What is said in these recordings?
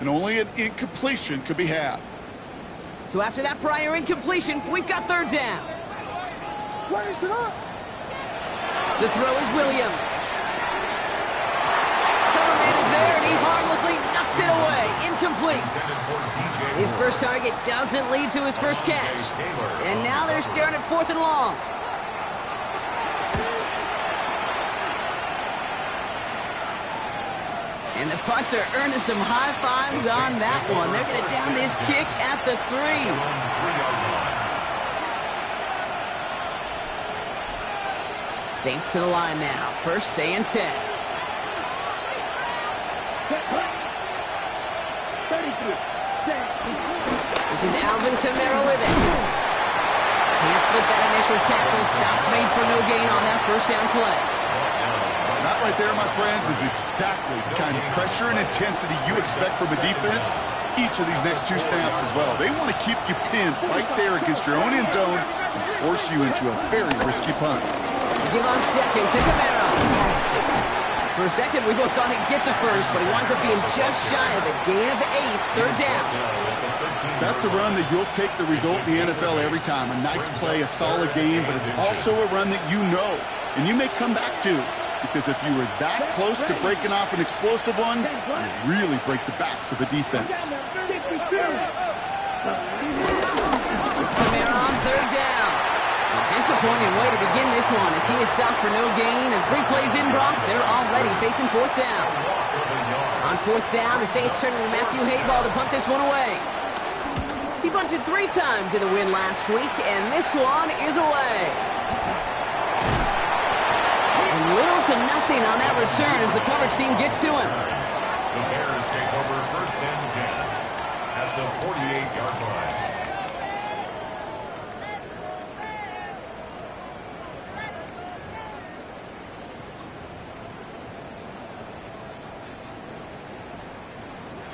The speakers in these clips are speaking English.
and only an incompletion could be had. So after that prior incompletion, we've got third down. To throw is Williams. Coverman is there, and he harmlessly knocks it away. Incomplete. His first target doesn't lead to his first catch. And now they're staring at 4th and long. And the punter earning some high fives on that one. They're going to down this kick at the 3. Saints to the line now. First and 10. This is Alvin Kamara with it. Can't slip that initial tackle. Stops made for no gain on that first down play. That right there, my friends, is exactly the kind of pressure and intensity you expect from a defense each of these next 2 snaps as well. They want to keep you pinned right there against your own end zone and force you into a very risky punt. Give on second to Kamara. For a second, we both thought he'd get the first, but he winds up being just shy of a gain of 8. Third down. That's a run that you'll take the result in the NFL every time. A nice play, a solid game, but it's also a run that you know and you may come back to. Because if you were that close to breaking off an explosive one, you really break the backs of a defense. It's Kamara on third down. A disappointing way to begin this one as he is stopped for no gain. And 3 plays in, Brock, they're already facing 4th down. On 4th down, the Saints turning to Matthew Hayball to punt this one away. He punted 3 times in the win last week, and this one is away. Little to nothing on that return as the coverage team gets to him. The Bears take over first and 10 at the 48-yard line.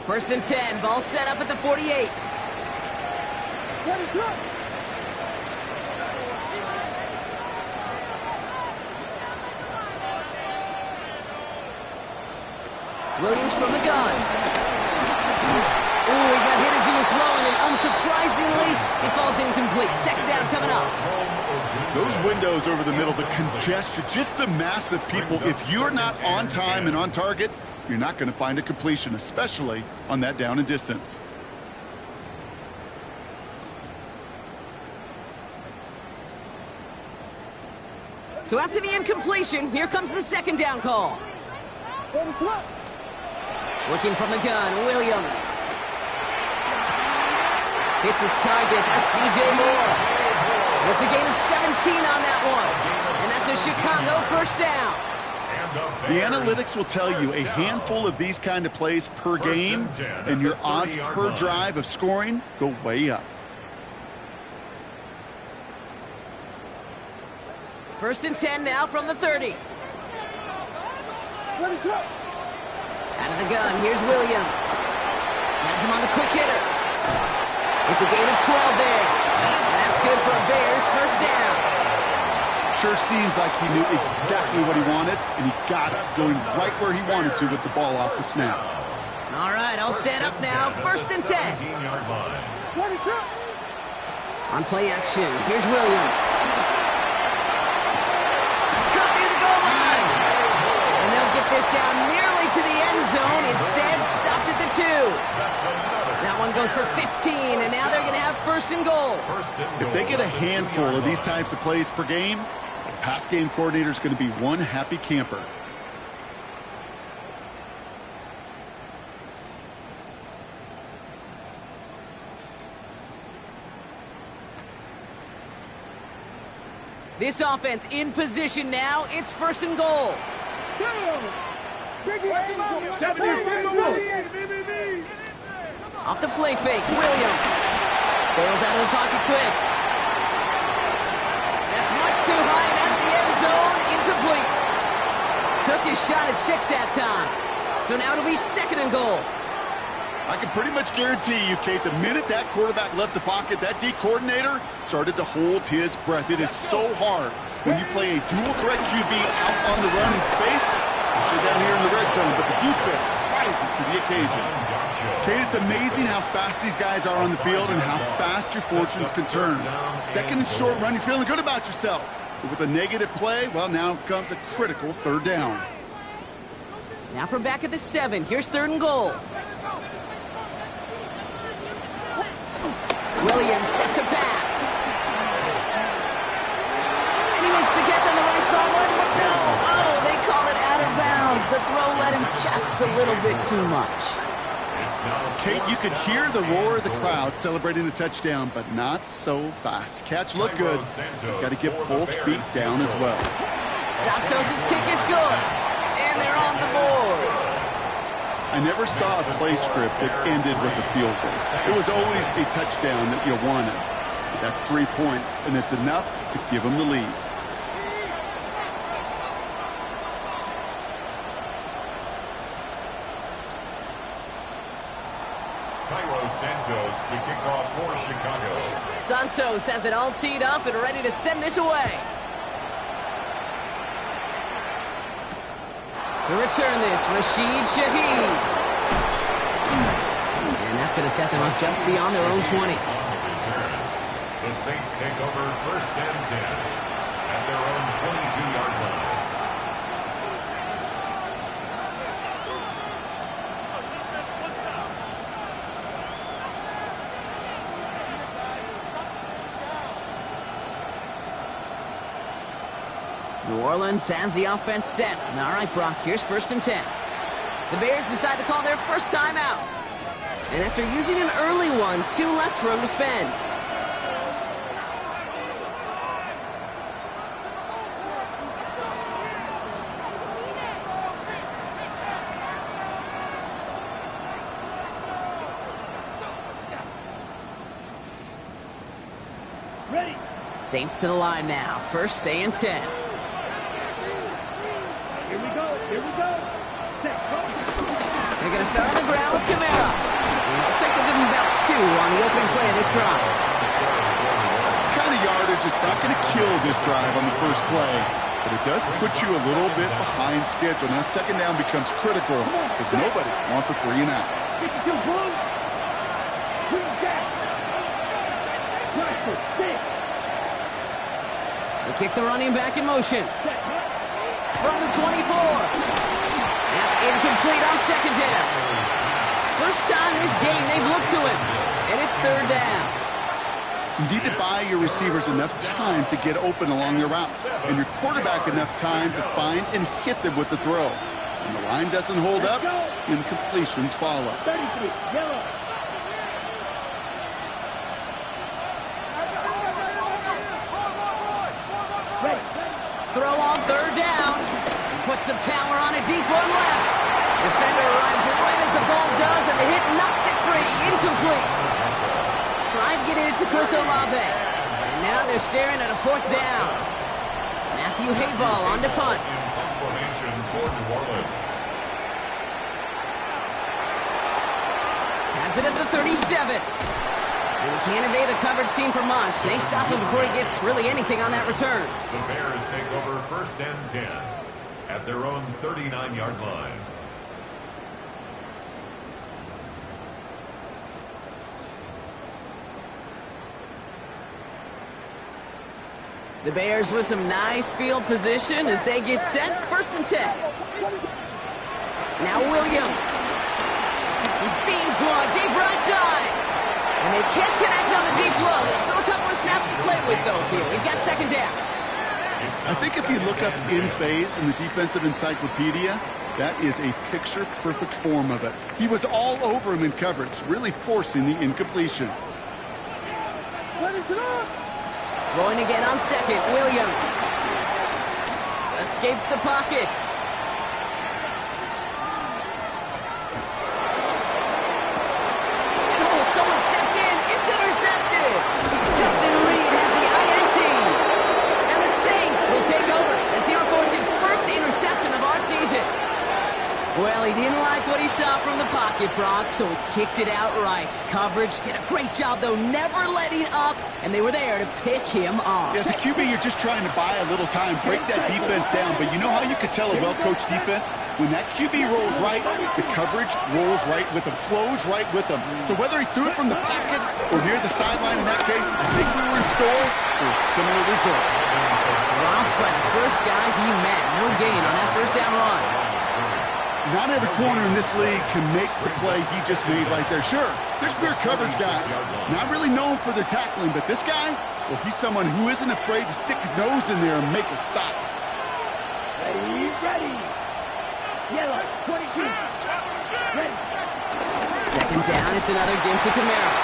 First and 10, ball set up at the 48. Williams from the gun. Ooh, he got hit as he was throwing, and unsurprisingly, he falls incomplete. Second down coming up. Those windows over the middle, the congestion, just the mass of people. If you're not on time and on target, you're not going to find a completion, especially on that down and distance. So after the incompletion, here comes the second down call. Working from the gun, Williams. Hits his target, that's DJ Moore. It's a gain of 17 on that one. And that's a Chicago first down. The analytics will tell you a handful of these kind of plays per game, and your odds per drive of scoring go way up. First and 10 now from the 30. Out of the gun, here's Williams. Has him on the quick hitter. It's a gain of 12 there. And that's good for a Bears first down. Sure seems like he knew exactly what he wanted, and he got it, going right where he wanted to with the ball off the snap. All right, all set up now. First and 10. On play action, here's Williams. Cut near the goal line. And they'll get this down nearly to the end zone. Instead, stopped at the 2. That one goes for 15, and now they're going to have first and goal. If they get a handful of these types of plays per game, the pass game coordinator is going to be one happy camper. This offense in position now. It's first and goal. Off the play fake, Williams. Bails out of the pocket quick. That's much too high and out of the end zone. Incomplete. Took his shot at 6 that time. So now it'll be second and goal. I can pretty much guarantee you, Kate, the minute that quarterback left the pocket, that D coordinator started to hold his breath. It is so hard when you play a dual threat QB out on the run in space, especially down here in the red zone, but the defense right rises to the occasion. Kate, it's amazing how fast these guys are on the field and how fast your fortunes can turn. Second and short run, you're feeling good about yourself. But with a negative play, well, now comes a critical third down. Now from back at the 7, here's 3rd and goal. Williams set to pass. And he makes the catch on the right sideline, but no. Oh, they call it out of bounds. The throw led him just a little bit too much. Kate, you could hear the roar of the crowd celebrating the touchdown, but not so fast. Catch looked good. Got to get both feet down as well. Santos' kick is good. And they're on the board. I never saw a play script that ended with a field goal. It was always a touchdown that you wanted. That's 3 points, and it's enough to give them the lead. Cairo Santos to kick off for Chicago. Santos has it all teed up and ready to send this away. To return this, Rashid Shaheed. And that's going to set them up just beyond their own 20. The Saints take over 1st and 10 at their own 22-yard line. New Orleans has the offense set. All right, Brock, here's 1st and 10. The Bears decide to call their first time out. And after using an early one, 2 left for him to spend. Ready. Saints to the line now. 1st and 10. Here we go. Here we go. They're going to start on the ground with Kamara. Looks like they'll give him about 2 on the opening play of this drive. That's the kind of yardage it's not going to kill this drive on the first play, but it does put you a little bit behind schedule. Now, 2nd down becomes critical because nobody wants a 3 and out. 52 Blue. Green Jack. Right for 6. They kick the running back in motion. From the 24. That's incomplete on 2nd down. First time this game they've looked to him. And it's 3rd down. You need to buy your receivers enough time to get open along their routes, and your quarterback enough time to find and hit them with the throw. When the line doesn't hold up, incompletions follow. 33, yellow. Ready. Throw on 3rd down. Puts some power on a deep one left. Defender arrives right as the ball does, and the hit knocks it free. Incomplete. Try to get it to Chris Olave. And now they're staring at a 4th down. Matthew Hayball on to punt. Formation for New Orleans. Has it at the 37. And he can't evade the coverage team for much. They stop him before he gets really anything on that return. The Bears take over 1st and 10 at their own 39-yard line. The Bears with some nice field position as they get set. 1st and 10. Now Williams. He beams one deep right side. And they can't connect on the deep low. Still a couple of snaps to play with, though, here. We've got 2nd down. I think if you look up in phase in the defensive encyclopedia, that is a picture-perfect form of it. He was all over him in coverage, really forcing the incompletion. What is it on? Going again on 2nd, Williams. Escapes the pocket. And oh, someone stepped in. It's intercepted. Justin Reed has the INT. And the Saints will take over as he records his first interception of our season. Well, he didn't like what he saw from the pocket, Brock, so he kicked it outright. Coverage did a great job, though, never letting up, and they were there to pick him off. As a QB, you're just trying to buy a little time, break that defense down, but you know how you could tell a well-coached defense? When that QB rolls right, the coverage rolls right with him, flows right with him. So whether he threw it from the pocket or near the sideline in that case, I think we were in store for a similar result. Dropped by the first guy he met. No gain on that first down run. Not every corner in this league can make the play he just made right there. Sure, there's pure coverage guys, not really known for their tackling, but this guy, well, he's someone who isn't afraid to stick his nose in there and make a stop. Ready, ready. Yellow, 22. Ready. Second down, it's another give to Kamara.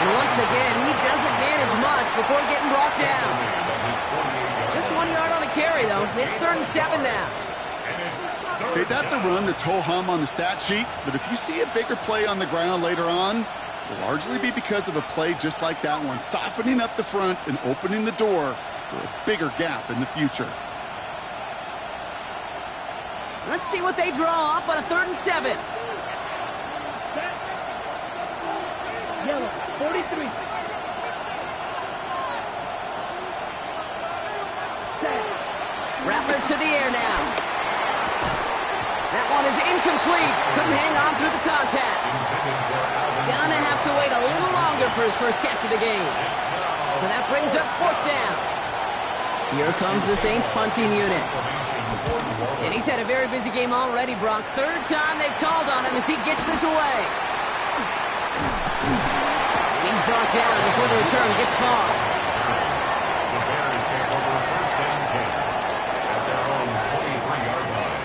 And once again, he doesn't manage much before getting brought down. Just 1 yard on the carry, though. It's 3rd and 7 now. Okay, that's a run that's ho-hum on the stat sheet, but if you see a bigger play on the ground later on, it will largely be because of a play just like that one, softening up the front and opening the door for a bigger gap in the future. Let's see what they draw up on a 3rd and 7. Yellow, 43. Rattler to the air now. That one is incomplete. Couldn't hang on through the contact. Gonna have to wait a little longer for his first catch of the game. So that brings up 4th down. Here comes the Saints punting unit. And he's had a very busy game already, Brock. 3rd time they've called on him as he gets this away. And he's brought down before the return gets far. The Bears take over 1st and 10 at their own 23-yard line.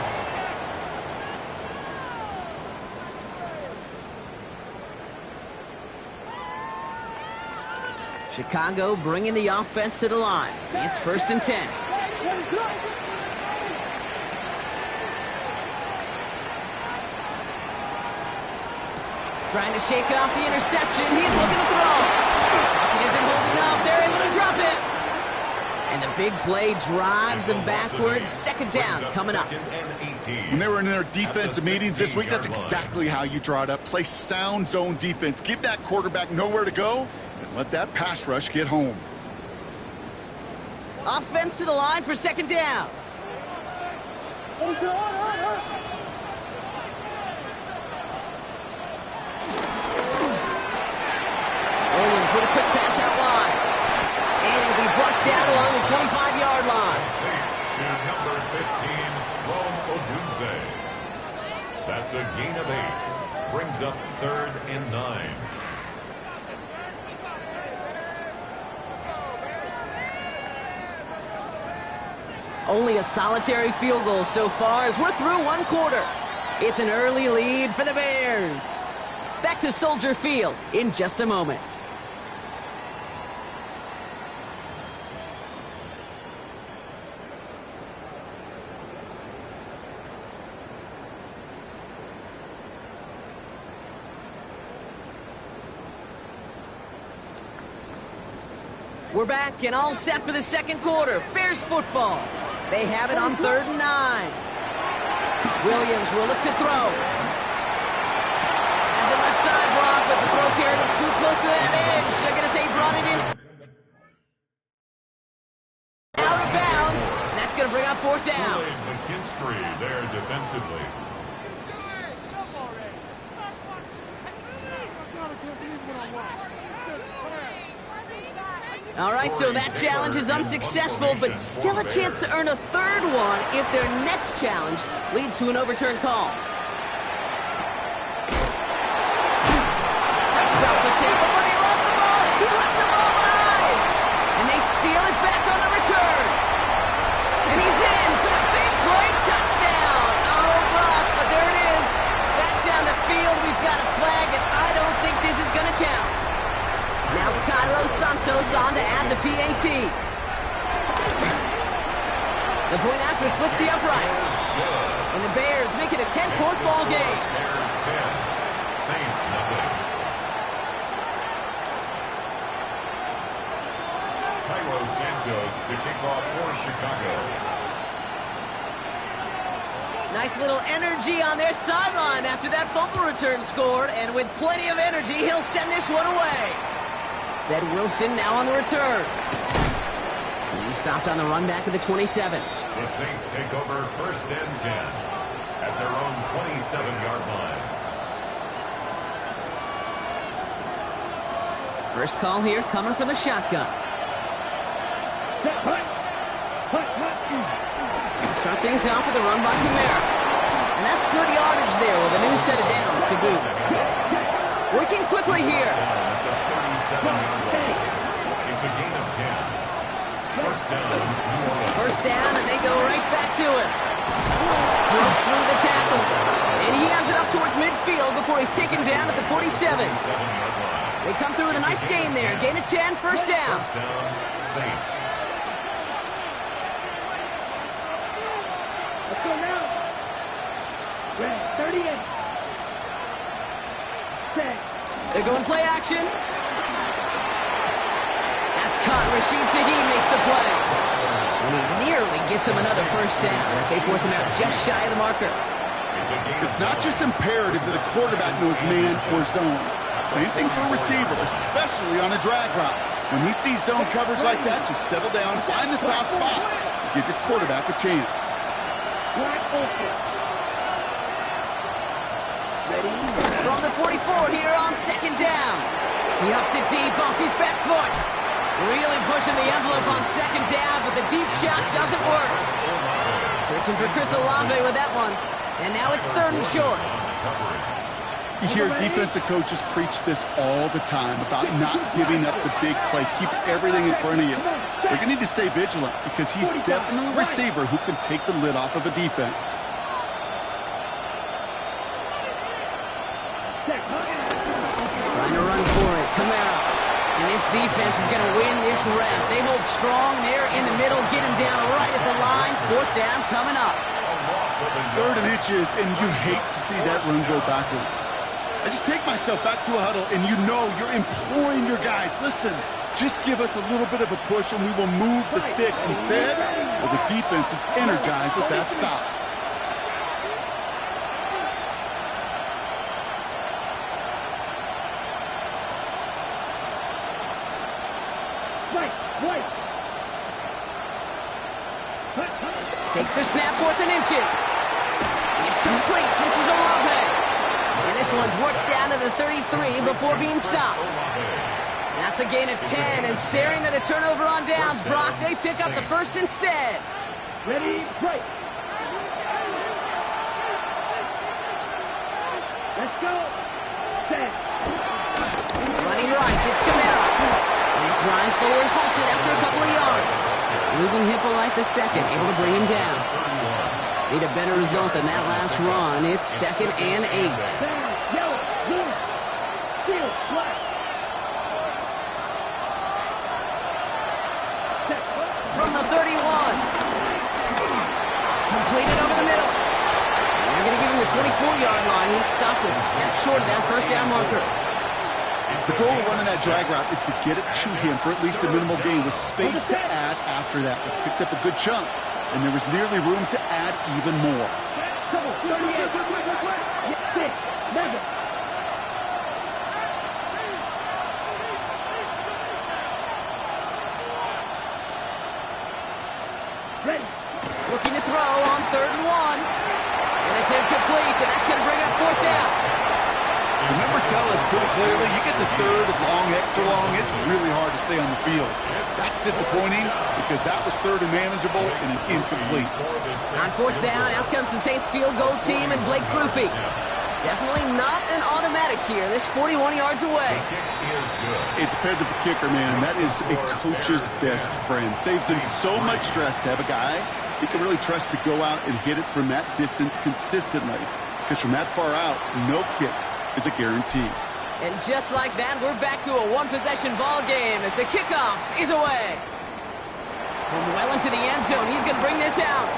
Chicago bringing the offense to the line. It's 1st and 10. Trying to shake off the interception. He's looking to throw. Pocket isn't holding up. They're able to drop it. And the big play drives them backwards. 2nd down coming up. When they were in their defensive meetings this week, that's exactly how you draw it up. Play sound zone defense. Give that quarterback nowhere to go and let that pass rush get home. Offense to the line for 2nd down. Williams with a quick pass out wide. And he'll be brought down along the 25-yard line. To number 15, Rome Odunze. That's a gain of 8. Brings up 3rd and 9. Only a solitary field goal so far as we're through 1 quarter. It's an early lead for the Bears. Back to Soldier Field in just a moment. We're back and all set for the 2nd quarter. Bears football. They have it on 3rd and 9. Williams will look to throw. Has a left side block, but the throw carried him too close to that edge. They're going to say he brought it in. Out of bounds. And that's going to bring up 4th down. McKinstry there defensively. All right, so that challenge is unsuccessful, but still a chance to earn a 3rd one if their next challenge leads to an overturned call. Breaks off the table, but he lost the ball. He left the ball behind. And they steal it back on the return. And he's in for the big play touchdown. Oh, Brock, but there it is. Back down the field, we've got a flag, and I don't think this is going to count. Now Cairo Santos on to add the PAT. The point after splits the uprights. And the Bears make it a 10-point ball game. Bears 10, Saints nothing. Cairo Santos to kick off for Chicago. Nice little energy on their sideline after that fumble return scored, and with plenty of energy, he'll send this one away. Zed Wilson now on the return. He stopped on the run back of the 27. The Saints take over 1st and 10 at their own 27-yard line. First call here coming from the shotgun. Start things off with a run by Kamara. And that's good yardage there with a new set of downs to boot. Working quickly here. At the 37-yard line. It's a gain of 10. First down, New Orleans. First down, and they go right back to it. Broke through the tackle. And he has it up towards midfield before he's taken down at the 47. 7-yard line. They come through with a nice gain there. Gain of 10, first down. First down, Saints. Let's go now. Red, 38. Set. They're going play action. That's caught. Rashid Shaheed makes the play. And he nearly gets him another first down as they force him out just shy of the marker. It's not just imperative that a quarterback knows man or zone. Same thing for a receiver, especially on a drag route. When he sees zone coverage like that, just settle down, find the soft spot, give your quarterback a chance. Wide open. Ready? From the 44 here on second down. He hucks it deep off his back foot. Really pushing the envelope on second down, but the deep shot doesn't work. Searching for Chris Olave with that one. And now it's 3rd and short. You hear defensive coaches preach this all the time about not giving up the big play. Keep everything in front of you. You're going to need to stay vigilant because he's definitely a receiver who can take the lid off of a defense. Trying to run for it. Kamara. And this defense is going to win this rep. They hold strong there in the middle. Get him down right at the line. 4th down coming up. 3rd and inches, and you hate to see that run go backwards. I just take myself back to a huddle, and you know you're imploring your guys, listen, just give us a little bit of a push, and we will move the sticks. Instead, well, the defense is energized with that stop. Takes the snap, 4th and inches. It's complete. This is Olave. And this one's worked down to the 33 before being stopped. That's a gain of 10, and staring at a turnover on downs, Brock, they pick up the first instead. Ready, break. Let's go. Set. Running right, it's Kamara. He's running forward, halted after a couple of yards. Ruben Hippolyte the second, able to bring him down. Need a better result than that last run. It's 2nd and 8. Yellow, blue, steel, black. From the 31. Completed over the middle. And they're going to give him the 24-yard line. He stopped a step short of that first down marker. The goal of running that drag route is to get it to him for at least a minimal gain with space to add after that. They picked up a good chunk, and there was nearly room to add even more. Double, 38. 6, mega. Ready. Looking to throw on 3rd and 1. And it's incomplete, and that's going to bring up 4th down. The numbers tell us pretty clearly, you get to 3rd and long, extra long, it's really hard to stay on the field. That's disappointing because that was 3rd and manageable and an incomplete. On 4th down, out comes the Saints field goal team and Blake Grupe. Definitely not an automatic here. This 41 yards away. Hey, compared to the kicker, man, that is a coach's best friend. Saves him so much stress to have a guy he can really trust to go out and hit it from that distance consistently. Because from that far out, no kick is a guarantee. And just like that, we're back to a one-possession ball game as the kickoff is away. From well into the end zone, he's going to bring this out.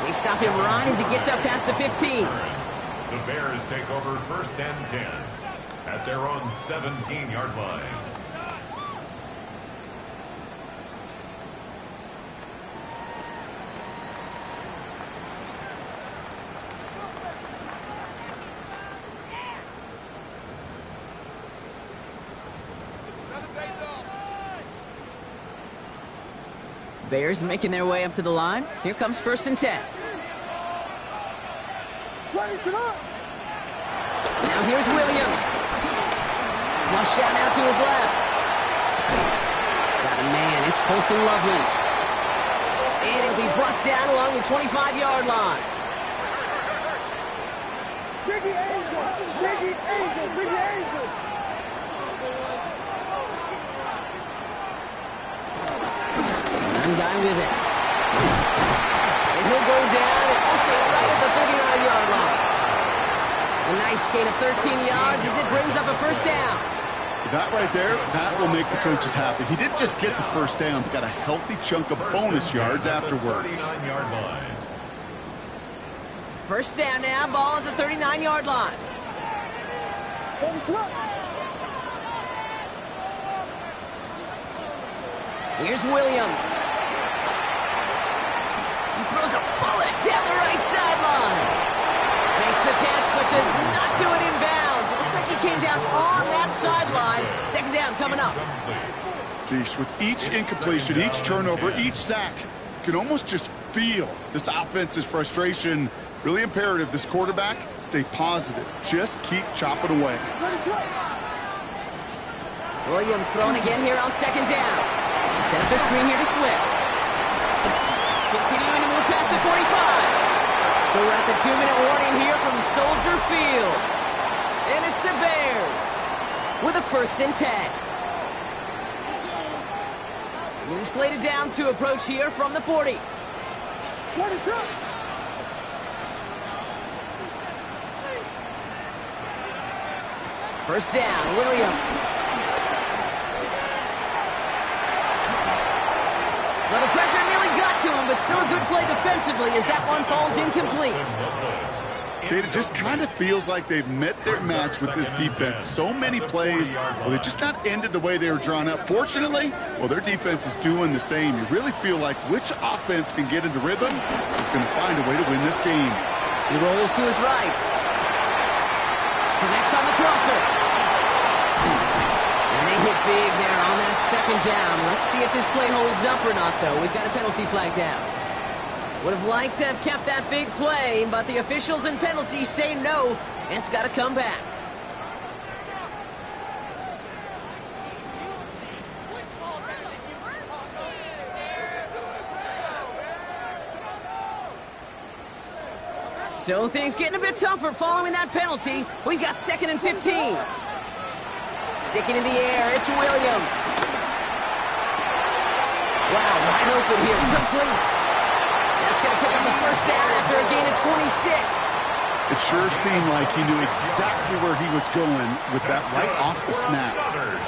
They stop him right as he gets up past the 15. The Bears take over 1st and 10 at their own 17-yard line. Bears making their way up to the line. Here comes 1st and 10. Now here's Williams. Flush out now to his left. Got a man. It's Colston Loveland. And it'll be brought down along the 25-yard line. Biggie Angel! Biggie Angel! Biggie Angel! One guy with it. And he'll go down and we'll say right at the 39-yard line. A nice gain of 13 yards as it brings up a 1st down. That right there, that will make the coaches happy. He didn't just get the 1st down, but got a healthy chunk of bonus yards afterwards. 39-yard line. 1st down now, ball at the 39-yard line. Here's Williams. He throws a bullet down the right sideline. Makes the catch, but does not do it in bounds. It looks like he came down on that sideline. 2nd down coming up. Jeez, with each incompletion, each turnover, each sack, you can almost just feel this offense's frustration. Really imperative this quarterback stay positive. Just keep chopping away. Williams throwing again here on 2nd down. Set up the screen here to Swift. Continuing to move past the 45. So we're at the 2-minute warning here from Soldier Field. And it's the Bears with a 1st and 10. New slated downs to approach here from the 40. First down, Williams. Well, the pressure nearly got to him, but still a good play defensively as that one falls incomplete. Okay, it just kind of feels like they've met their match with this defense. So many plays, well, they just not ended the way they were drawn up. Fortunately, well, their defense is doing the same. You really feel like which offense can get into rhythm is going to find a way to win this game. He rolls to his right. Connects on the crosser. And they hit big there on that 2nd down. Let's see if this play holds up or not, though. We've got a penalty flag down. Would have liked to have kept that big play, but the officials and penalties say no, and it's got to come back. So things getting a bit tougher following that penalty. We've got 2nd and 15. Sticking in the air, it's Williams. Wow, wide open here, complete. That's going to pick up the 1st down after a gain of 26. It sure seemed like he knew exactly where he was going with that right off the snap.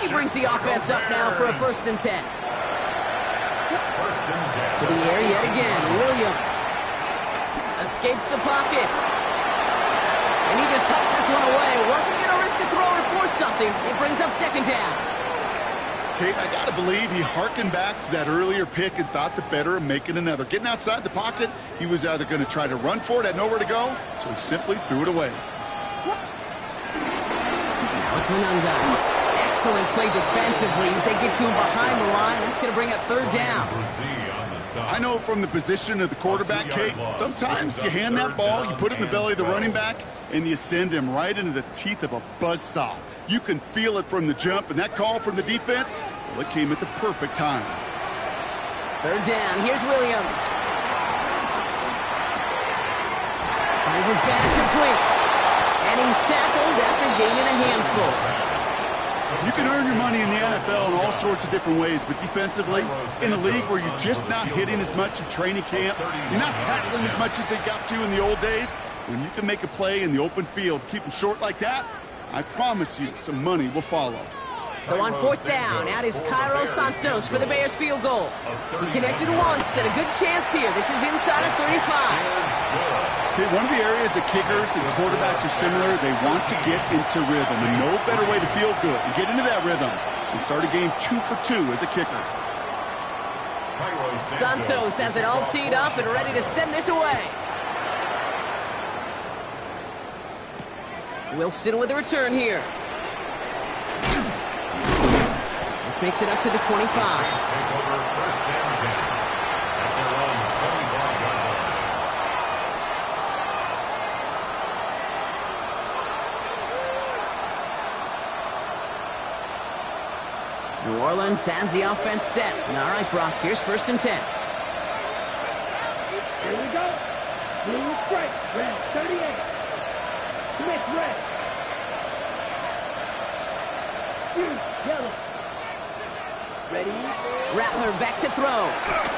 He brings the offense up now for a 1st and 10. 1st and 10. To the air yet again, Williams. Escapes the pocket. And he just hucks this one away. Wasn't going to risk a throw or force something. It brings up 2nd down. Kate, I got to believe he harkened back to that earlier pick and thought the better of making another. Getting outside the pocket, he was either going to try to run for it, had nowhere to go, so he simply threw it away. Now it's Monunga. Excellent play defensively as they get to him behind the line. That's going to bring up 3rd down. I know from the position of the quarterback, Kate, sometimes you hand that ball, you put it in the belly of the running back, and you send him right into the teeth of a buzzsaw. You can feel it from the jump, and that call from the defense, well, it came at the perfect time. 3rd down. Here's Williams. Finds his back complete. And he's tackled after gaining a handful. You can earn your money in the NFL in all sorts of different ways, but defensively, in a league where you're just not hitting as much in training camp, you're not tackling as much as they got to in the old days, when you can make a play in the open field, keep them short like that, I promise you some money will follow. So on 4th down, out is Cairo Santos for the Bears field goal. He connected once and a good chance here. This is inside of 35. Okay, one of the areas that kickers and quarterbacks are similar, they want to get into rhythm, and no better way to feel good and get into that rhythm and start a game 2 for 2 as a kicker. Santos has it all teed up and ready to send this away. Wilson with a return here. This makes it up to the 25. New Orleans has the offense set. All right, Brock, here's 1st and 10. Here we go. Blue strike. Red, 38. Smith, red. Yellow. Ready? Rattler back to throw.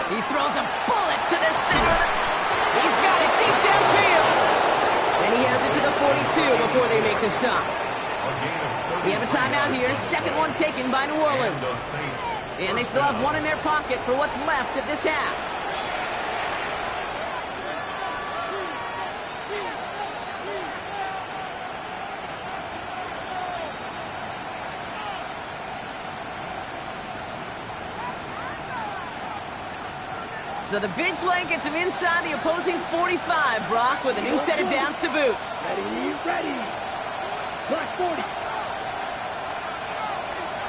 He throws a bullet to the center. He's got it deep downfield. And he has it to the 42 before they make the stop. We have a timeout here. 2nd one taken by New Orleans. And they still have one in their pocket for what's left of this half. So the big play gets him inside the opposing 45, Brock, with a new set of downs to boot. Ready, ready. Block 40.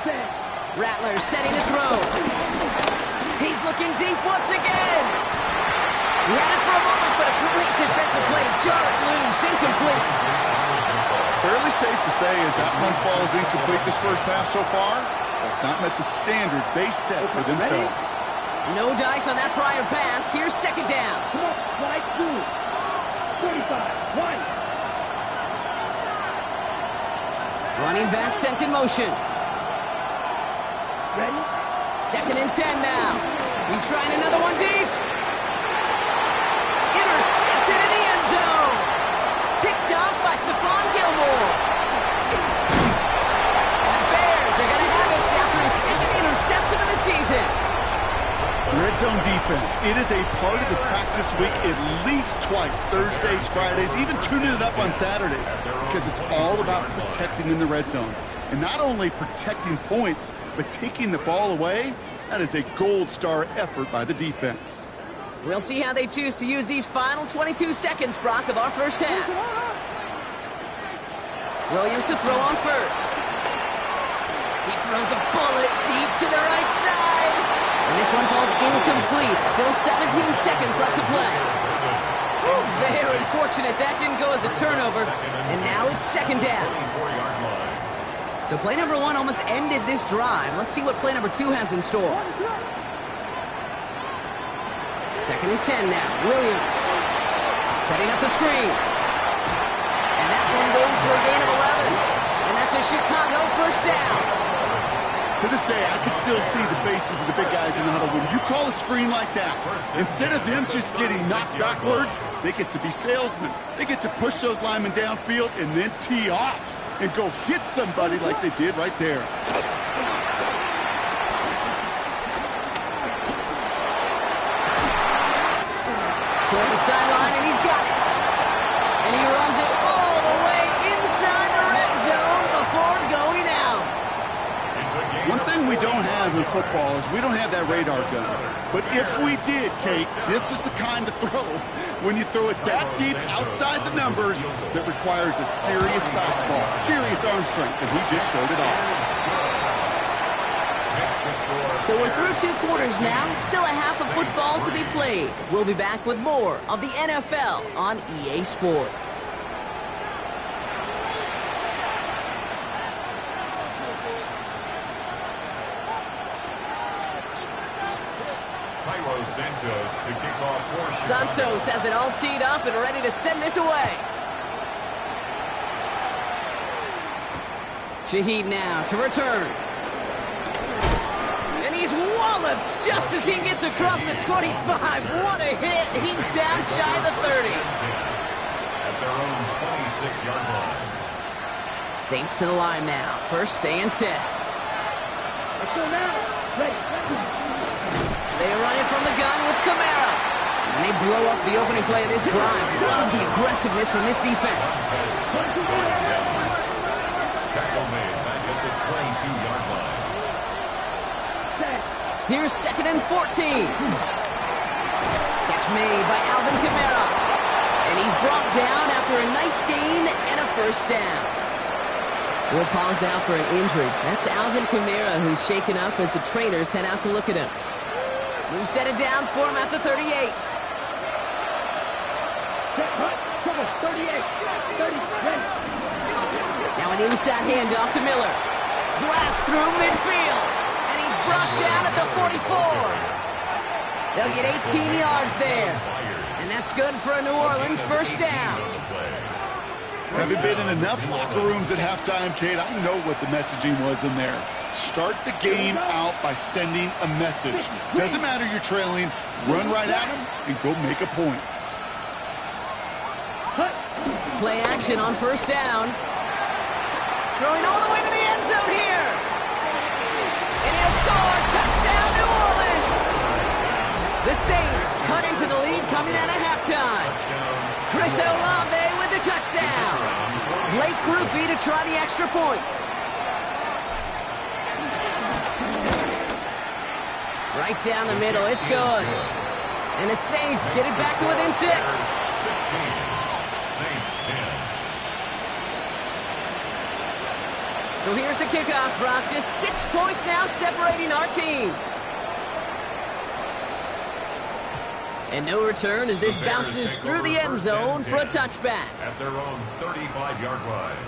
Set. Rattler setting the throw. He's looking deep once again. He had it for a moment, but a great defensive play to jar it loose. Incomplete. Fairly safe to say as that one falls incomplete this first half so far, that's not met the standard they set for themselves. No dice on that prior pass. Here's 2nd down. Come on, slide 2. 45, 1. Running back sent in motion. Ready? 2nd and 10 now. He's trying another one deep. Intercepted in the end zone. Picked off by Stephon Gilmore. And the Bears are going to have it after his 2nd interception of the season. Red zone defense, it is a part of the practice week at least twice, Thursdays, Fridays, even tuning it up on Saturdays, because it's all about protecting in the red zone. And not only protecting points, but taking the ball away, that is a gold star effort by the defense. We'll see how they choose to use these final 22 seconds, Brock, of our first half. Williams to throw on first. He throws a bullet deep to the right side. And this one falls incomplete. Still 17 seconds left to play. Very fortunate that didn't go as a turnover. And now it's 2nd down. So play number 1 almost ended this drive. Let's see what play number 2 has in store. 2nd and 10 now. Williams setting up the screen. And that one goes for a gain of 11. And that's a Chicago 1st down. To this day, I could still see the faces of the big guys in the huddle. When you call a screen like that, instead of them just getting knocked backwards, they get to be salesmen. They get to push those linemen downfield and then tee off and go hit somebody like they did right there. Toward the sideline, and he's got it. And he runs it all the way inside the red zone before going out. One thing we don't have in football is we don't have that radar gun. But if we did, Kate, this is the kind of throw when you throw it that deep outside the numbers that requires a serious fastball, serious arm strength, and he just showed it off. So we're through 2 quarters now, still a half of football to be played. We'll be back with more of the NFL on EA Sports. Santos to kick off for Chicago. Santos has it all teed up and ready to send this away. Shaheed now to return. And he's walloped just as he gets across the 25. What a hit. He's down shy of the 30. At their own 26-yard line. Saints to the line now. 1st and 10. Let's go now. Ready. They run it from the gun with Kamara. And they blow up the opening play of this drive. Love the aggressiveness from this defense. Tackle made back at the 22-yard line. Here's 2nd and 14. Catch made by Alvin Kamara. And he's brought down after a nice gain and a 1st down. We'll pause now for an injury. That's Alvin Kamara who's shaken up as the trainers head out to look at him. New set of downs for him at the 38. Trouble, 38. 30, ready. Now an inside handoff to Miller. Blast through midfield. the 44. They'll get 18 yards there. And that's good for a New Orleans first down. Having been in enough locker rooms at halftime, Kate, I know what the messaging was in there. Start the game out by sending a message. Doesn't matter you're trailing, run right at them and go make a point. Play action on first down. Throwing all the way to the end zone here. And he'll score. Touchdown, New Orleans. The Saints cut into the lead coming out of halftime. Chris Olave with the touchdown. Late groupie to try the extra point. Right down the middle. It's good. And the Saints get it back to within 6. 16. Saints 10. So here's the kickoff, Brock. Just 6 points now separating our teams. And no return as this bounces through the end zone for a touchback. At their own 35-yard line.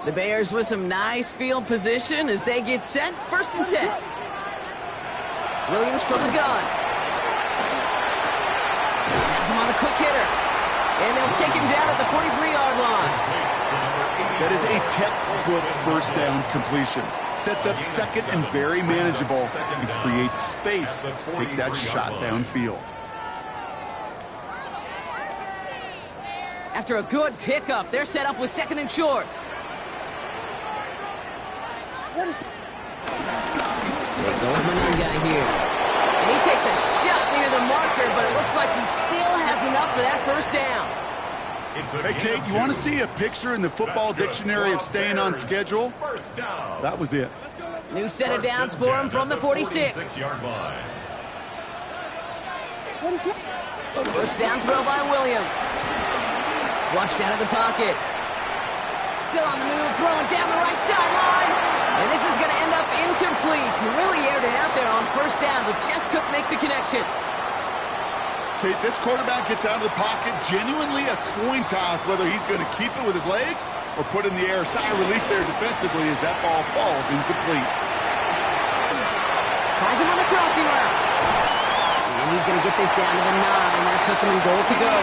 The Bears with some nice field position as they get set. 1st and 10. Williams from the gun. Has him on the quick hitter. And they'll take him down at the 43-yard line. That is a textbook first down completion. Sets up second and very manageable and creates space to take that shot downfield. After a good pickup, they're set up with 2nd and short. They go with Manunga here. And he takes a shot near the marker, but it looks like he still has enough for that first down. Hey, Kate, you want to see a picture in the football dictionary of staying on schedule? That was it. New set of downs for him from the 46. First down throw by Williams. Flushed out of the pocket. Still on the move, throwing down the right sideline. And this is going to end up incomplete. He really aired it out there on first down, but just couldn't make the connection. Kate, this quarterback gets out of the pocket, genuinely a coin toss whether he's going to keep it with his legs or put in the air. Sigh of relief there defensively as that ball falls incomplete. Finds him on the crossing route. And he's going to get this down to the 9. That puts him in goal to go.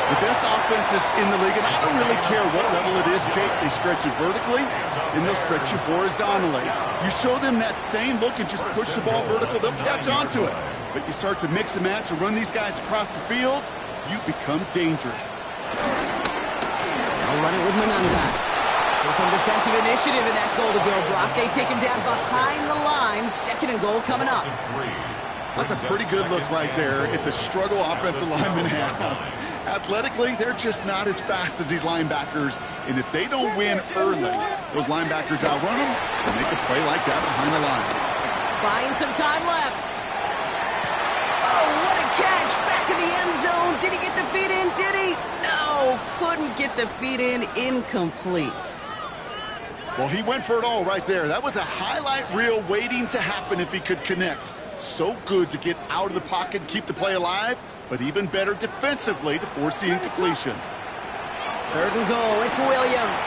The best offenses in the league, and I don't really care what level it is, Kate, they stretch you vertically, and they'll stretch you horizontally. You show them that same look and just push the ball vertical, they'll catch onto it. But you start to mix and match and run these guys across the field, you become dangerous. They'll run it with Manunga. So some defensive initiative in that goal to go, Brock. They take him down behind the line. 2nd and goal coming up. That's a pretty good look right there at the struggle offensive linemen have. Athletically, they're just not as fast as these linebackers. And if they don't win early, those linebackers outrun them and make a play like that behind the line. Buying some time left. Oh, what a catch. Back in the end zone. Did he get the feet in? Did he? No, couldn't get the feet in. Incomplete. Well, he went for it all right there. That was a highlight reel waiting to happen if he could connect. So good to get out of the pocket and keep the play alive, but even better defensively to force the incompletion. 3rd and goal, it's Williams.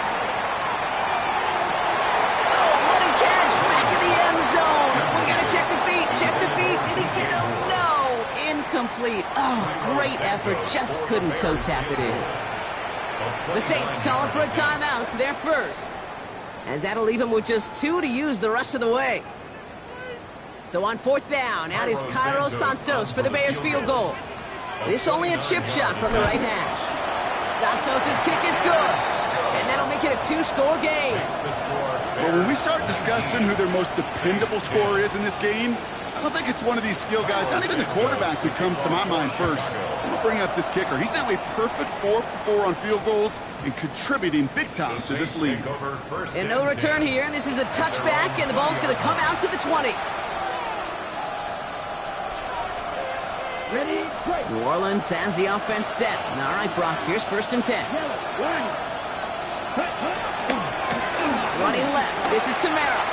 Oh, what a catch, back in the end zone. We gotta check the feet, Did he get him? No, incomplete. Oh, great effort, just couldn't toe tap it in. The Saints calling for a timeout, so they're first. As that'll leave him with just 2 to use the rest of the way. So on 4th down, out is Cairo Santos for the Bears field goal. This only a chip shot from the right hash. Santos' kick is good, and that'll make it a 2-score game. But when we start discussing who their most dependable scorer is in this game, I don't think it's one of these skill guys, not even the quarterback who comes to my mind first. I'm going to bring up this kicker. He's now a perfect 4 for 4 on field goals and contributing big time to this league. And no return here, and this is a touchback, and the ball's going to come out to the 20. Ready, break. New Orleans has the offense set. All right, Brock, here's 1st and 10. Running left. This is Kamara.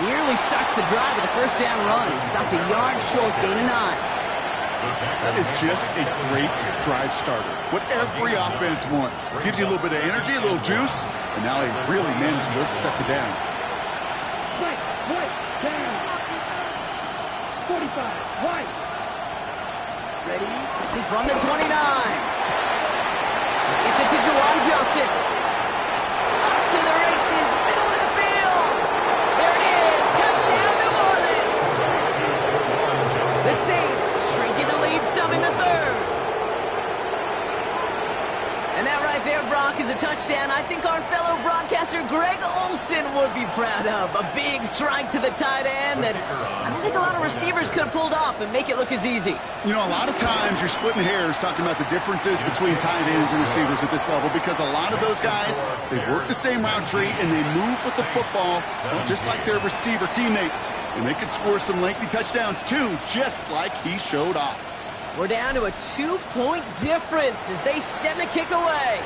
Nearly starts the drive with a 1st down run. Stopped a yard short, gain of 9. That is just a great drive starter. What every offense wants. Gives you a little bit of energy, a little juice, and now he really managed to second down. White, down. 45, White. Ready? From the 29. It's it to Juwan Johnson. Off to the races, middle of the field. There it is, touchdown New Orleans. The Saints shrinking the lead some in the 3rd. And that right there, Brock, is a touchdown I think our fellow broadcaster Greg Olsen would be proud of. A big strike to the tight end that I don't think a lot of receivers could have pulled off and make it look as easy. You know, a lot of times you're splitting hairs talking about the differences between tight ends and receivers at this level because a lot of those guys, they work the same route tree and they move with the football, well, just like their receiver teammates. And they can score some lengthy touchdowns too, just like he showed off. We're down to a 2-point difference as they send the kick away.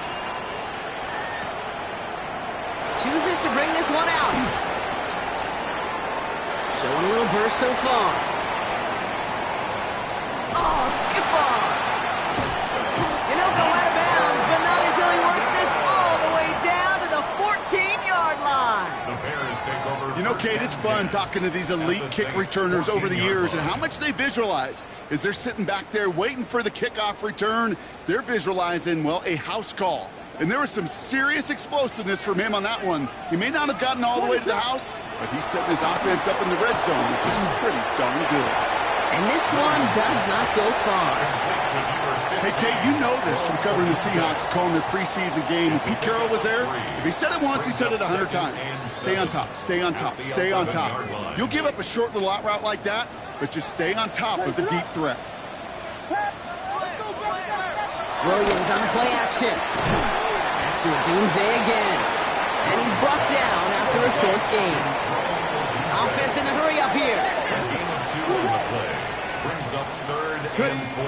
Chooses to bring this one out. Showing a little burst so far. Oh, skip ball. And he'll go out of bounds, but not until he works this all the way down to the 14-yard line. The Bears take over. You know, Kate, it's fun talking to these elite kick returners over the years and how much they visualize. As they're sitting back there waiting for the kickoff return, they're visualizing, well, a house call. And there was some serious explosiveness from him on that one. He may not have gotten all the way to the house, but he's setting his offense up in the red zone, which is pretty darn good. And this one does not go far. Hey, Kate, you know this from covering the Seahawks, calling their preseason game. When Pete Carroll was there, if he said it once, he said it 100 times. Stay on top, stay on top, stay on top. You'll give up a short little out route like that, but just stay on top of the deep threat. Williams on the play action. That's to Odunze again. And he's brought down after a short gain. Offense in the hurry up here. Gain of 2 on the play. Brings up 3rd and 4.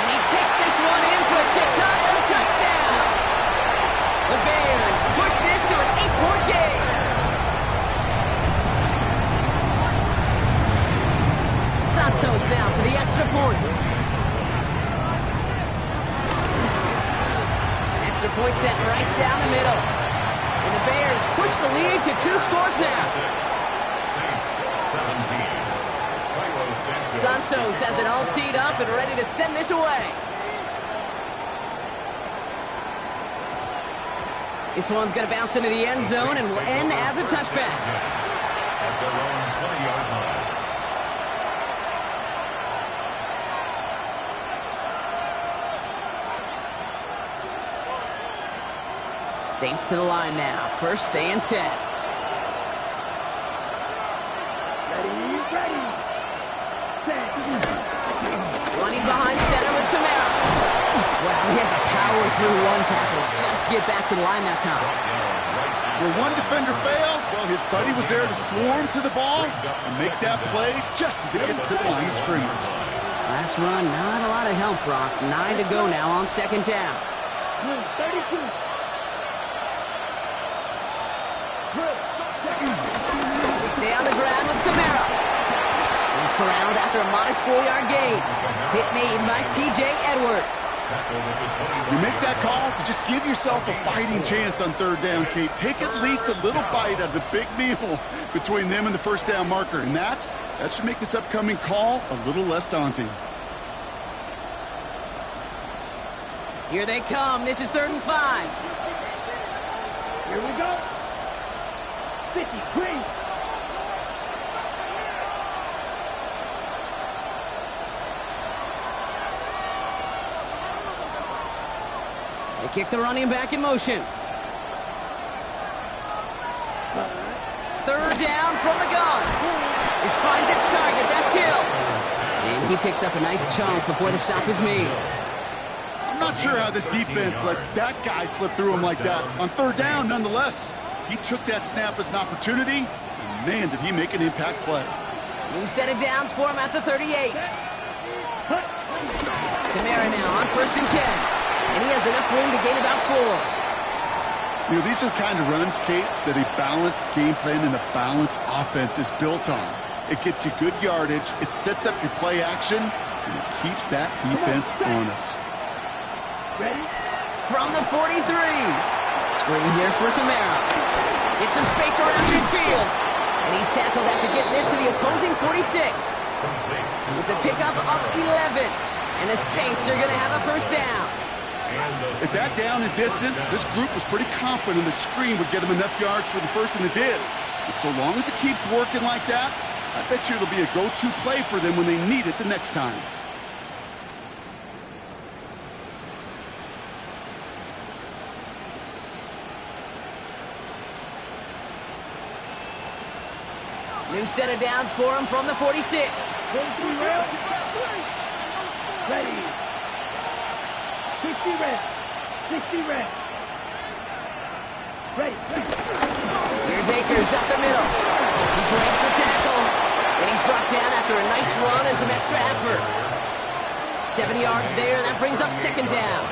And he takes this one in for a Chicago touchdown. The Bears push this to an 8-point game. Santos now for the extra point. Extra point set right down the middle. And the Bears push the lead to 2 scores now. Saints 17. Santos has it all teed up and ready to send this away. This one's going to bounce into the end zone and will end as a touchback. At their own 20-yard line. Saints to the line now. 1st and 10. Ready. Set. Running behind center with Kamara. Well, he had to power through one tackle just to get back to the line that time. Where one defender failed, well, his buddy was there to swarm to the ball and make that play just as it gets to the line of scrimmage. Last run, not a lot of help, Brock. 9 to go now on 2nd down. 32. They stay on the ground with Kamara. He's corralled after a modest 4-yard gain. Hit made by T.J. Edwards. You make that call to just give yourself a fighting chance on 3rd down, Kate. Take at least a little bite out of the big meal between them and the 1st down marker. And that should make this upcoming call a little less daunting. Here they come. This is 3rd and 5. Here we go. 50, green. They kick the running back in motion. 3rd down from the gun. This finds its target. That's Hill. And he picks up a nice chunk before the stop is made. I'm not sure how this defense let that guy slip through him like that. On 3rd down, nonetheless, he took that snap as an opportunity, and man, did he make an impact play. New set of downs for him at the 38. Kamara now on 1st and 10. And he has enough room to gain about 4. You know, these are the kind of runs, Kate, that a balanced game plan and a balanced offense is built on. It gets you good yardage, it sets up your play action, and it keeps that defense honest. Ready? From the 43. Screen here for Kamara. Get some space around midfield. And he's tackled after getting this to the opposing 46. It's a pickup of 11. And the Saints are going to have a first down. At that down and distance, this group was pretty confident the screen would get them enough yards for the first, and it did. But so long as it keeps working like that, I bet you it'll be a go-to play for them when they need it the next time. New set of downs for him from the 46. Ready. 60 red. 60 red. Ready. Here's Akers up the middle. He breaks the tackle. And he's brought down after a nice run and some extra effort. 70 yards there, and that brings up 2nd down.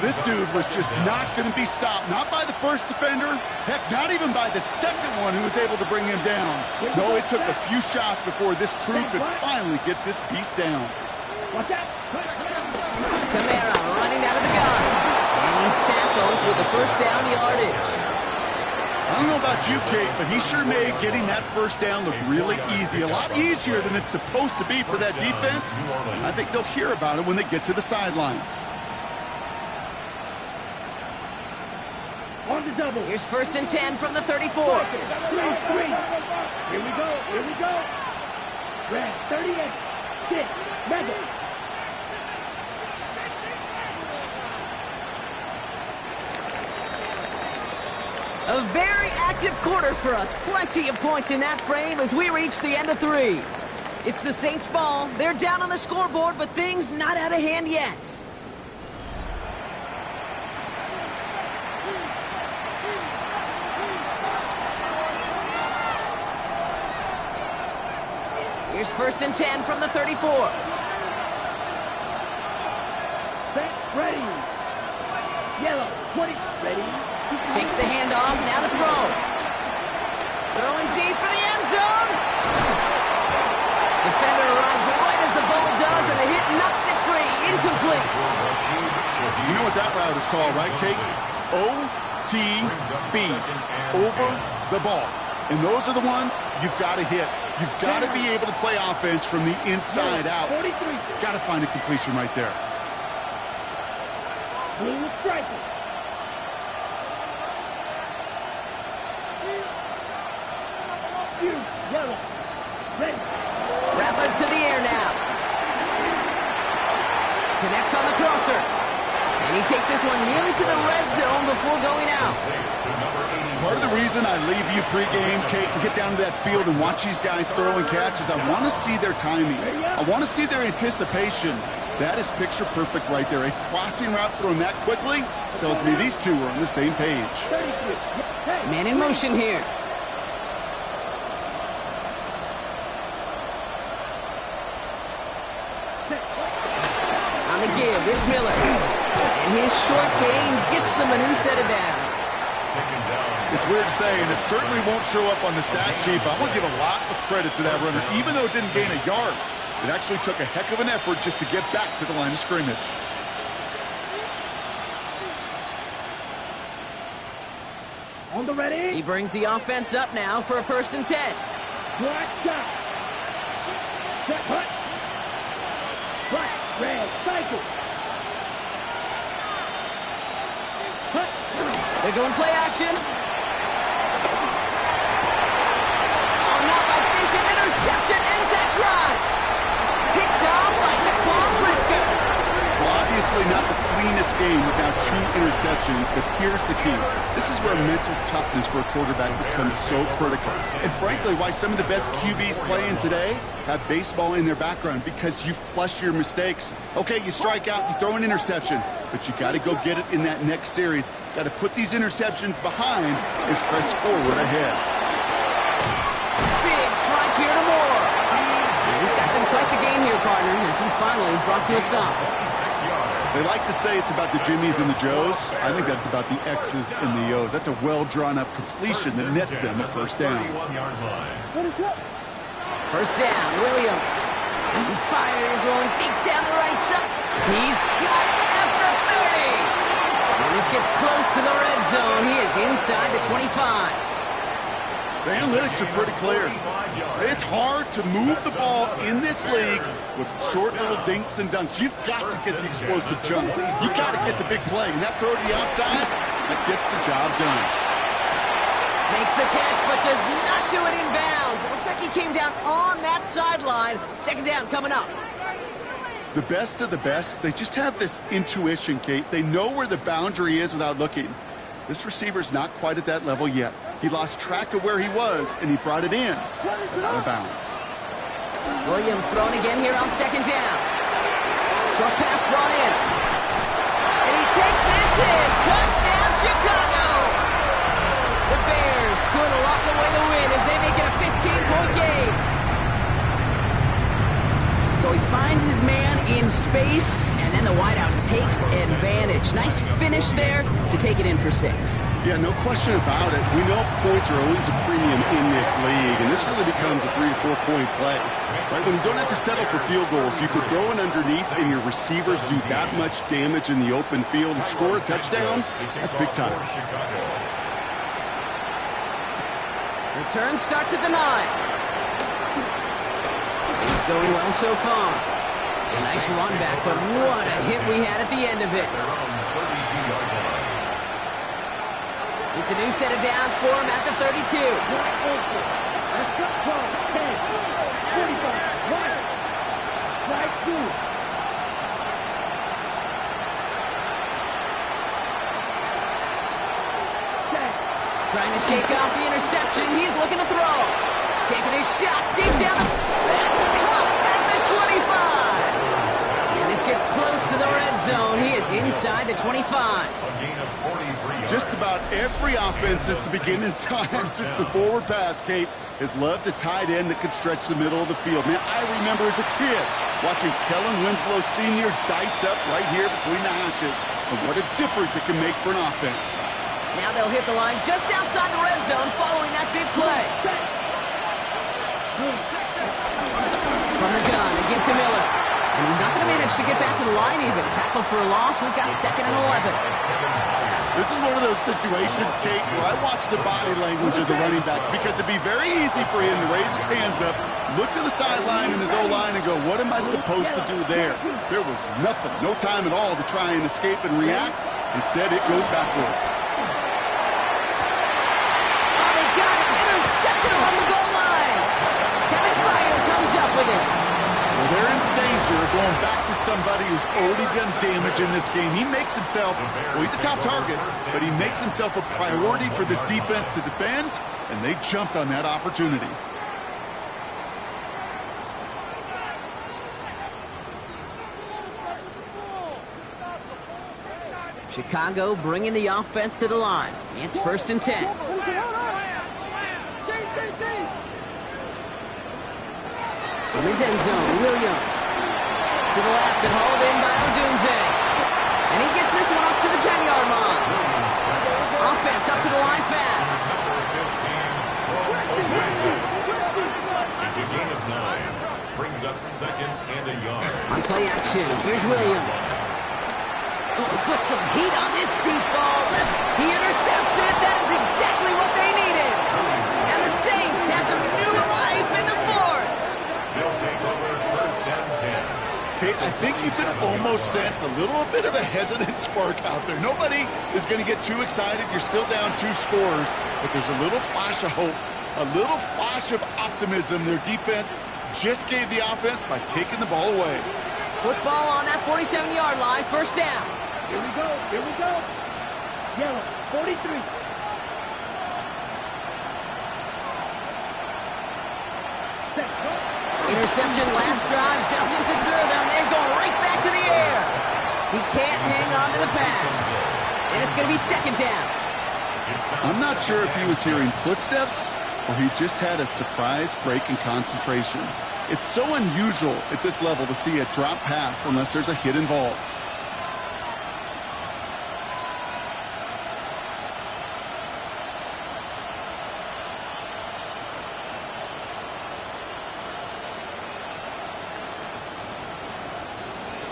This dude was just not going to be stopped. Not by the first defender. Heck, not even by the second one who was able to bring him down. No, it took a few shots before this crew could finally get this beast down. Watch out. Kamara running out of the gun. And he's tackled with the first down yardage. I don't know about you, Kate, but he sure made getting that first down look really easy. A lot easier than it's supposed to be for that defense. I think they'll hear about it when they get to the sidelines. On the double. Here's 1st and 10 from the 34. 3. Here we go. Here we go. Red. 38. 6. Mega. A very active quarter for us. Plenty of points in that frame as we reach the end of 3. It's the Saints' ball. They're down on the scoreboard, but things not out of hand yet. Here's 1st and 10 from the 34. Set. Ready. Yellow. 20. Ready. Takes the handoff, now to throw. Throwing deep for the end zone. Defender arrives right as the ball does, and the hit knocks it free. Incomplete. You know what that route is called, right, Kate? OTB. Over the ball. And those are the ones you've got to hit. You've got to be able to play offense from the inside out. Got to find a completion right there. Blue striker. Yellow. Ready. Rattler to the air now. Connects on the crosser. And he takes this one nearly to the red zone before going out. Part of the reason I leave you pregame, Kate, and get down to that field and watch these guys throw and catch is I want to see their timing. I want to see their anticipation. That is picture perfect right there. A crossing route thrown that quickly tells me these two are on the same page. Man in motion here. On the give, here's Miller. And his short gain gets them a new set of downs. It's weird to say, and it certainly won't show up on the stat sheet, but I want to give a lot of credit to that runner. Even though it didn't gain a yard, it actually took a heck of an effort just to get back to the line of scrimmage. On the ready. He brings the offense up now for a 1st and 10. Black shot. Set hut. Black. Red. Cycle. Hut. They're going play action. Oh, not like this. An interception ends that drive. Picked off by Jaquan Brisker. Well, obviously not the cleanest game without 2 interceptions, but here's the key. This is where mental toughness for a quarterback becomes so critical. And frankly, why some of the best QBs playing today have baseball in their background, because you flush your mistakes. Okay, you strike out, you throw an interception, but you got to go get it in that next series. Got to put these interceptions behind and press forward ahead. Big strike here to Moore. quite the game here, partner, as he finally is brought to a stop. They like to say it's about the Jimmies and the Joes. I think that's about the X's and the O's. That's a well-drawn-up completion that nets them a first down. First down, Williams. He fires one deep down the right side. He's got it at the 30. When this gets close to the red zone, he is inside the 25. The analytics are pretty clear. It's hard to move the ball in this league with short little dinks and dunks. You've got to get the explosive jump. You've got to get the big play. And that throw to the outside, that gets the job done. Makes the catch, but does not do it in bounds. It looks like he came down on that sideline. Second down coming up. The best of the best, they just have this intuition, Kate. They know where the boundary is without looking. This receiver's not quite at that level yet. He lost track of where he was, and he brought it in, but out of bounds. Williams thrown again here on second down. Short pass brought in. And he takes this in. Touchdown, Chicago! The Bears could lock away the win as they make it a 15-point game. So he finds his man in space, and then the wideout takes advantage. Nice finish there to take it in for 6. Yeah, no question about it. We know points are always a premium in this league, and this really becomes a 3 to 4 point play. Right? When you don't have to settle for field goals, you could throw it underneath, and your receivers do that much damage in the open field and score a touchdown. That's big time. Return starts at the 9. He's going well so far. Nice run back, but what a hit we had at the end of it. It's a new set of downs for him at the 32. Trying to shake off the interception. He's looking to throw. Taking his shot deep down. That's a cut at the 25. And this gets close to the red zone. He is inside the 25. Just about every offense since the beginning of time, since the forward pass, Kate, has loved a tight end that could stretch the middle of the field. Man, I remember as a kid watching Kellen Winslow Sr. dice up right here between the hashes. And what a difference it can make for an offense. Now they'll hit the line just outside the red zone following that big play. From the gun, they give to Miller. And he's not going to manage to get back to the line even. Tackle for a loss. We've got 2nd and 11. This is one of those situations, Kate, where I watch the body language of the running back because it'd be very easy for him to raise his hands up, look to the sideline in his O-line and go, what am I supposed to do there? There was nothing, no time at all to try and escape and react. Instead, it goes backwards. Oh, they got it. Intercepted along the goal line. Kevin Byard comes up with it. Well, they're in danger of going back to somebody who's already done damage in this game. He makes himself, well, he's a top target, but he makes himself a priority for this defense to defend, and they jumped on that opportunity. Chicago bringing the offense to the line. It's 1st and 10. From his end zone, Williams to the left and hauled in by Odunze. And he gets this one up to the 10-yard line. Offense up to the line fast. It's a gain of 9. Brings up 2nd and a yard. On play action, here's Williams. Oh, he put some heat on this deep ball. He intercepts it. That is exactly what they needed. And the Saints have some new life in the 4th. They'll take over 1st and 10. Kate, I think you can almost sense a little bit of a hesitant spark out there. Nobody is going to get too excited. You're still down 2 scores, but there's a little flash of hope, a little flash of optimism. Their defense just gave the offense by taking the ball away. Football on that 47-yard line, 1st down. Here we go, here we go. Yellow, 43. Interception last drive doesn't deter them. They're going right back to the air. He can't hang on to the pass. And it's going to be 2nd down. I'm not sure if he was hearing footsteps or he just had a surprise break in concentration. It's so unusual at this level to see a drop pass unless there's a hit involved.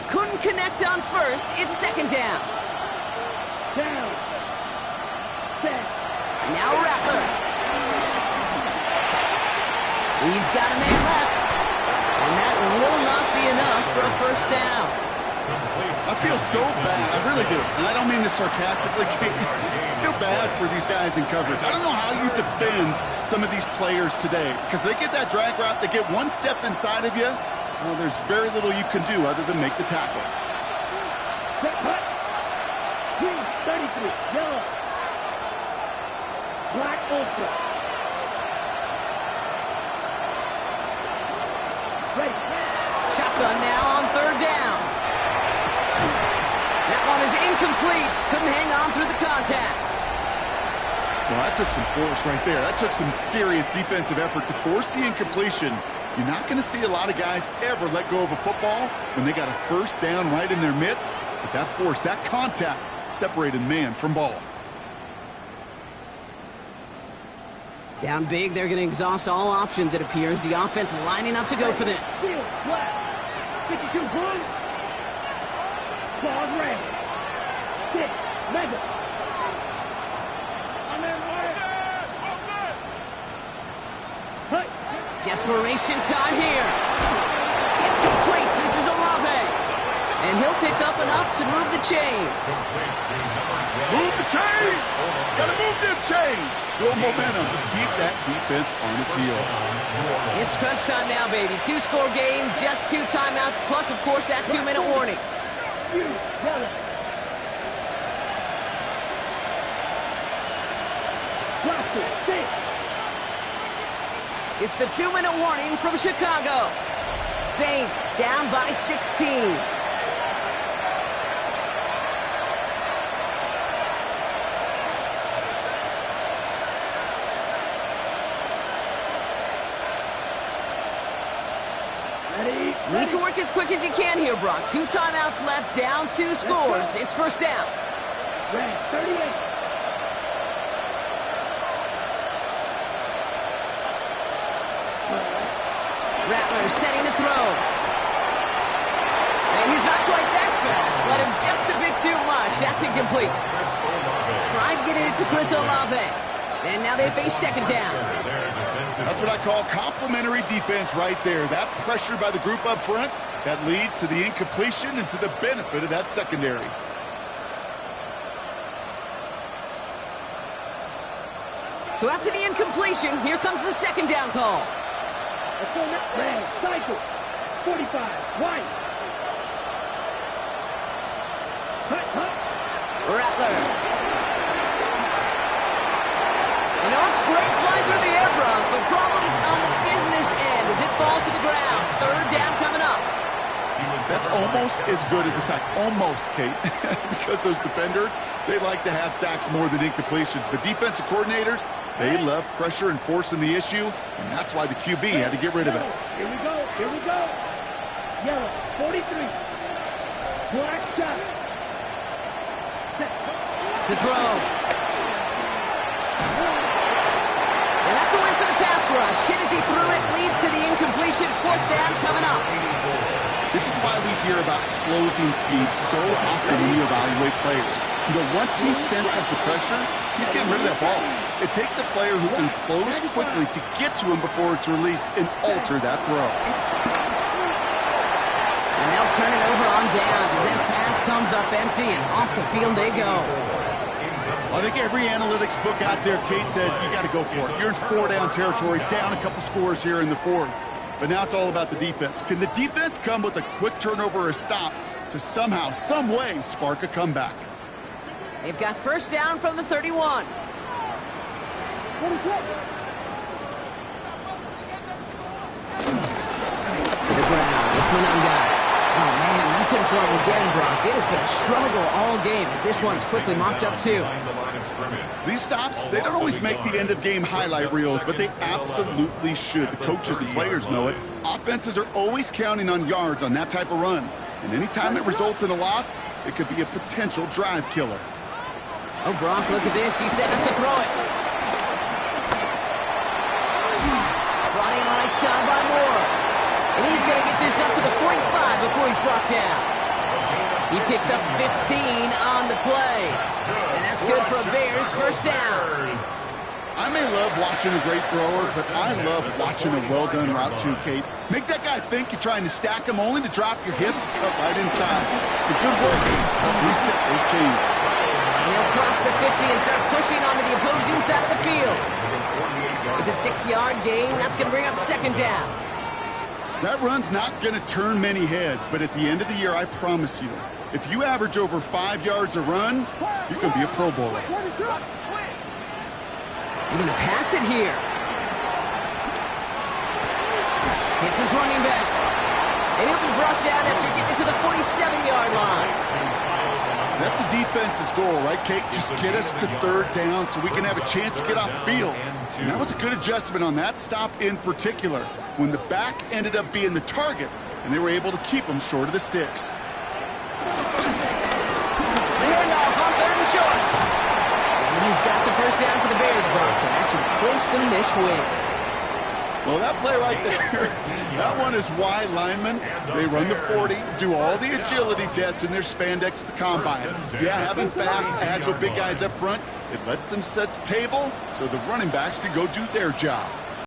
Couldn't connect on first. It's second down. Down. Set. Now Rattler. He's got a man left. And that will not be enough for a first down. I feel so bad. I really do. And I don't mean this sarcastically. I feel bad for these guys in coverage. I don't know how you defend some of these players today. Because they get that drag route, they get one step inside of you. Well, there's very little you can do other than make the tackle. Set. Hut. Green 33. Yellow. Black ultra. Ready. Shotgun now on third down. That one is incomplete. Couldn't hang on through the contact. Well, that took some force right there. That took some serious defensive effort to force the incompletion. You're not going to see a lot of guys ever let go of a football when they got a first down right in their midst. But that force, that contact, separated man from ball. Down big, they're going to exhaust all options, it appears. The offense lining up to go for this. Field left. 52 blue. Claws red. 6. Mega. I'm in right. Desperation time here. It's complete. This is Olave. And he'll pick up enough to move the chains. Move the chains! Gotta move them chains! Build momentum. Keep that defense on its heels. It's crunch time now, baby. 2-score game, just 2 timeouts, plus, of course, that 2-minute warning. It's the 2-minute warning from Chicago. Saints down by 16. Need to work as quick as you can here, Brock. 2 timeouts left, down 2 scores. It's first down. Red 38. Rattler setting to throw. And he's not quite that fast. Let him just a bit too much. That's incomplete. Tried getting it to Chris Olave. And now they face second down. That's what I call complimentary defense right there. That pressure by the group up front, that leads to the incompletion and to the benefit of that secondary. So after the incompletion, here comes the second down call. Red, cycle. 45, white. Hut. Rattler. You know, it's great flying through the air, Brock, but problems on the business end as it falls to the ground. Third down coming up. That's almost as good as a sack. Almost, Kate. Because those defenders, they like to have sacks more than incompletions. But defensive coordinators, they love pressure and forcing the issue, and that's why the QB had to get rid of it. Here we go. Yellow, 43. Black shot. To throw. And that's a win for the pass rush. Hit as he threw it, leads to the incompletion. Fourth down coming up. This is why we hear about closing speed so often when you evaluate players. You know, once he senses the pressure, he's getting rid of that ball. It takes a player who can close quickly to get to him before it's released and alter that throw. And they'll turn it over on downs as that pass comes up empty and off the field they go. I think every analytics book out there, Kate said, you got to go for it. You're in 4-down territory, down a couple scores here in the fourth. But now it's all about the defense. Can the defense come with a quick turnover or a stop to somehow, some way, spark a comeback? They've got first down from the 31. What is that? To the ground. It's Monanga. Oh, man, nothing in for him again, Brock. It has been a struggle all game as this one's quickly mopped up too. These stops, they don't always make the end-of-game highlight reels, but they absolutely should. The coaches and players know it. Offenses are always counting on yards on that type of run. And anytime it results in a loss, it could be a potential drive killer. Oh, Brock, look at this. He's set up to throw it. Brought in right side by Moore. And he's going to get this up to the 45 before he's brought down. He picks up 15 on the play. And that's good for a Bears first down. I may love watching a great thrower, but I love watching a well-done route too, Kate. Make that guy think you're trying to stack him only to drop your hips, cut right inside. It's a good work. Reset those chains. And he'll cross the 50 and start pushing onto the opposing side of the field. It's a 6-yard gain. That's going to bring up second down. That run's not going to turn many heads, but at the end of the year, I promise you, if you average over 5 yards a run, you're going to be a Pro Bowler. He's going to pass it here. Hits his running back. And he'll be brought down after getting to the 47-yard line. That's a defense's goal, right, Kate? Just get us to third down so we can have a chance to get off the field. And that was a good adjustment on that stop in particular, when the back ended up being the target, and they were able to keep him short of the sticks. The handoff on third and short. And he's got the first down for the Bears, Brock, and that should clinch them this win. Well, that play right there, that one is wide linemen. They run the 40, do all the agility tests in their spandex at the combine. Yeah, having fast, agile big guys up front, it lets them set the table so the running backs can go do their job.